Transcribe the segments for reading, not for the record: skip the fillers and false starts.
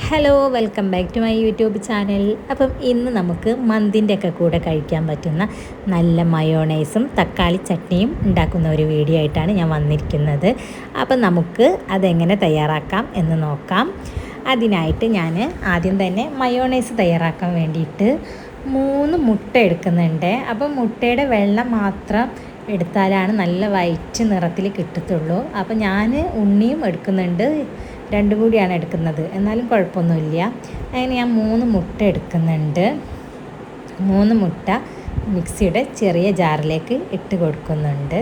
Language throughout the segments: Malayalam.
Hello welcome back to my YouTube channel. അപ്പം ഇന്ന് നമുക്ക് മന്തിൻ്റെ ഒക്കെ കൂടെ കഴിക്കാൻ പറ്റുന്ന നല്ല മയോണൈസും തക്കാളി ചട്നിയും ഉണ്ടാക്കുന്ന ഒരു വീഡിയോ ആയിട്ടാണ് ഞാൻ വന്നിരിക്കുന്നത്. അപ്പം നമുക്ക് അതെങ്ങനെ തയ്യാറാക്കാം എന്ന് നോക്കാം. അതിനായിട്ട് ഞാൻ ആദ്യം തന്നെ മയോണൈസ് തയ്യാറാക്കാൻ വേണ്ടിയിട്ട് 3 മുട്ട എടുക്കുന്നുണ്ട്. അപ്പം മുട്ടയുടെ വെള്ളം മാത്രം എടുത്താലാണ് നല്ല വൈറ്റ് നിറത്തിൽ കിട്ടത്തുള്ളൂ. അപ്പം ഞാൻ ഉണ്ണിയും എടുക്കുന്നുണ്ട്, രണ്ടും കൂടിയാണ് എടുക്കുന്നത്, എന്നാലും കുഴപ്പമൊന്നുമില്ല. അങ്ങനെ ഞാൻ 3 മുട്ട എടുക്കുന്നുണ്ട്. 3 മുട്ട മിക്സിയുടെ ചെറിയ ജാറിലേക്ക് ഇട്ട് കൊടുക്കുന്നുണ്ട്.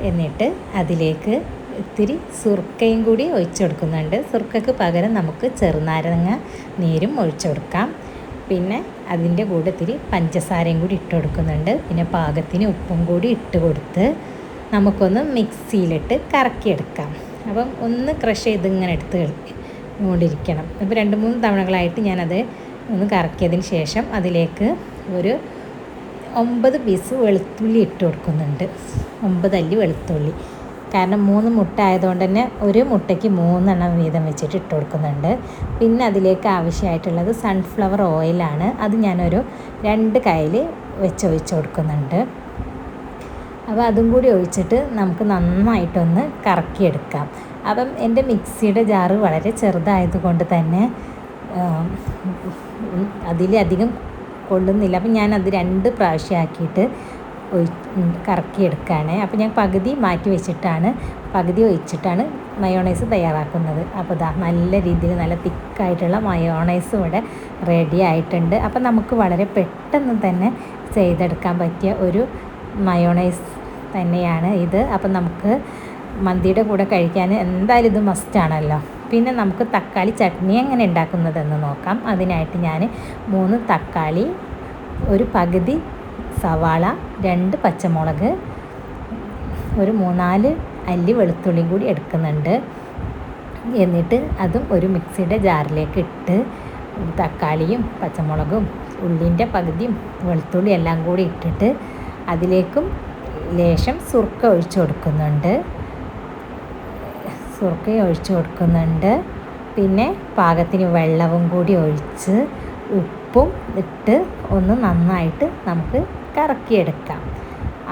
എന്നിട്ട് അതിലേക്ക് ഇത്തിരി സുർക്കയും കൂടി ഒഴിച്ചു കൊടുക്കുന്നുണ്ട്. സുർക്കയ്ക്ക് പകരം നമുക്ക് ചെറുനാരങ്ങ നീരും ഒഴിച്ചു കൊടുക്കാം. പിന്നെ അതിൻ്റെ കൂടെ ഇത്തിരി പഞ്ചസാരയും കൂടി ഇട്ട് കൊടുക്കുന്നുണ്ട്. പിന്നെ പാകത്തിന് ഉപ്പും കൂടി ഇട്ട് കൊടുത്ത് നമുക്കൊന്ന് മിക്സിയിലിട്ട് കറക്കിയെടുക്കാം. അപ്പം ഒന്ന് ക്രഷ് ചെയ്ത് ഇങ്ങനെ എടുത്ത് കൊണ്ടിരിക്കണം. ഇപ്പോൾ 2-3 തവണകളായിട്ട് ഞാനത് ഒന്ന് കറക്കിയതിന് ശേഷം അതിലേക്ക് ഒരു 9 പീസ് വെളുത്തുള്ളി ഇട്ട് കൊടുക്കുന്നുണ്ട്. 9 അല്ലി വെളുത്തുള്ളി. കാരണം 3 മുട്ട ആയതുകൊണ്ട് തന്നെ ഒരു മുട്ടയ്ക്ക് 3 എണ്ണം വീതം വെച്ചിട്ട് ഇട്ട് കൊടുക്കുന്നുണ്ട്. പിന്നെ അതിലേക്ക് ആവശ്യമായിട്ടുള്ളത് സൺഫ്ലവർ ഓയിലാണ്. അത് ഞാനൊരു 2 കയ്യിൽ ഒഴിച്ച് കൊടുക്കുന്നുണ്ട്. അപ്പോൾ അതും കൂടി ഒഴിച്ചിട്ട് നമുക്ക് നന്നായിട്ടൊന്ന് കറക്കിയെടുക്കാം. അപ്പം എൻ്റെ മിക്സിയുടെ ജാറ് വളരെ ചെറുതായതുകൊണ്ട് തന്നെ അതിലധികം കൊള്ളുന്നില്ല. അപ്പം ഞാനത് 2 പ്രാവശ്യമാക്കിയിട്ട് കറക്കിയെടുക്കുകയാണ്. അപ്പോൾ ഞാൻ പകുതി മാറ്റി വെച്ചിട്ടാണ്, പകുതി ഒഴിച്ചിട്ടാണ് മയോണൈസ് തയ്യാറാക്കുന്നത്. അപ്പോൾ നല്ല രീതിയിൽ നല്ല തിക്കായിട്ടുള്ള മയോണൈസ് ഇവിടെ റെഡി ആയിട്ടുണ്ട്. അപ്പോൾ നമുക്ക് വളരെ പെട്ടെന്ന് തന്നെ ചെയ്തെടുക്കാൻ പറ്റിയ ഒരു മയോണൈസ് തന്നെയാണ് ഇത്. അപ്പം നമുക്ക് മന്തിയുടെ കൂടെ കഴിക്കാൻ എന്തായാലും ഇത് മസ്റ്റാണല്ലോ. പിന്നെ നമുക്ക് തക്കാളി ചട്നി എങ്ങനെ ഉണ്ടാക്കുന്നതെന്ന് നോക്കാം. അതിനായിട്ട് ഞാൻ 3 തക്കാളി, ഒരു പകുതി സവാള, 2 പച്ചമുളക്, ഒരു 3-4 അല്ലി വെളുത്തുള്ളിയും കൂടി എടുക്കുന്നുണ്ട്. എന്നിട്ട് അതും ഒരു മിക്സിയുടെ ജാറിലേക്ക് ഇട്ട് തക്കാളിയും പച്ചമുളകും ഉള്ളിൻ്റെ പകുതിയും വെളുത്തുള്ളി എല്ലാം കൂടി ഇട്ടിട്ട് അതിലേക്കും ലേശം സുർക്ക ഒഴിച്ചു കൊടുക്കുന്നുണ്ട്. പിന്നെ പാകത്തിന് വെള്ളവും കൂടി ഒഴിച്ച് ഉപ്പും ഇട്ട് ഒന്ന് നന്നായിട്ട് നമുക്ക് കറക്കിയെടുക്കാം.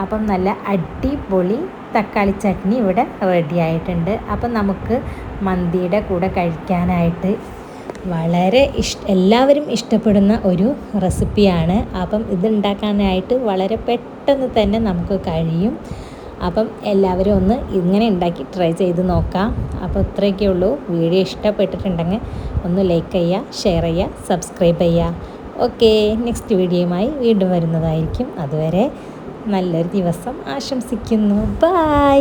അപ്പം നല്ല അടിപൊളി തക്കാളി ചട്നി ഇവിടെ റെഡി ആയിട്ടുണ്ട്. അപ്പം നമുക്ക് മന്തിയുടെ കൂടെ കഴിക്കാനായിട്ട് വളരെ എല്ലാവരും ഇഷ്ടപ്പെടുന്ന ഒരു റെസിപ്പിയാണ്. അപ്പം ഇതുണ്ടാക്കാനായിട്ട് വളരെ പെട്ടെന്ന് തന്നെ നമുക്ക് കഴിയും. അപ്പം എല്ലാവരും ഒന്ന് ഇങ്ങനെ ഉണ്ടാക്കി ട്രൈ ചെയ്ത് നോക്കാം. അപ്പോൾ ഇത്രയൊക്കെ ഉള്ളൂ. വീഡിയോ ഇഷ്ടപ്പെട്ടിട്ടുണ്ടെങ്കിൽ ഒന്ന് ലൈക്ക് ചെയ്യുക, ഷെയർ ചെയ്യുക, സബ്സ്ക്രൈബ് ചെയ്യുക. ഓക്കെ, നെക്സ്റ്റ് വീഡിയോയുമായി വീണ്ടും വരുന്നതായിരിക്കും. അതുവരെ നല്ലൊരു ദിവസം ആശംസിക്കുന്നു. ബൈ.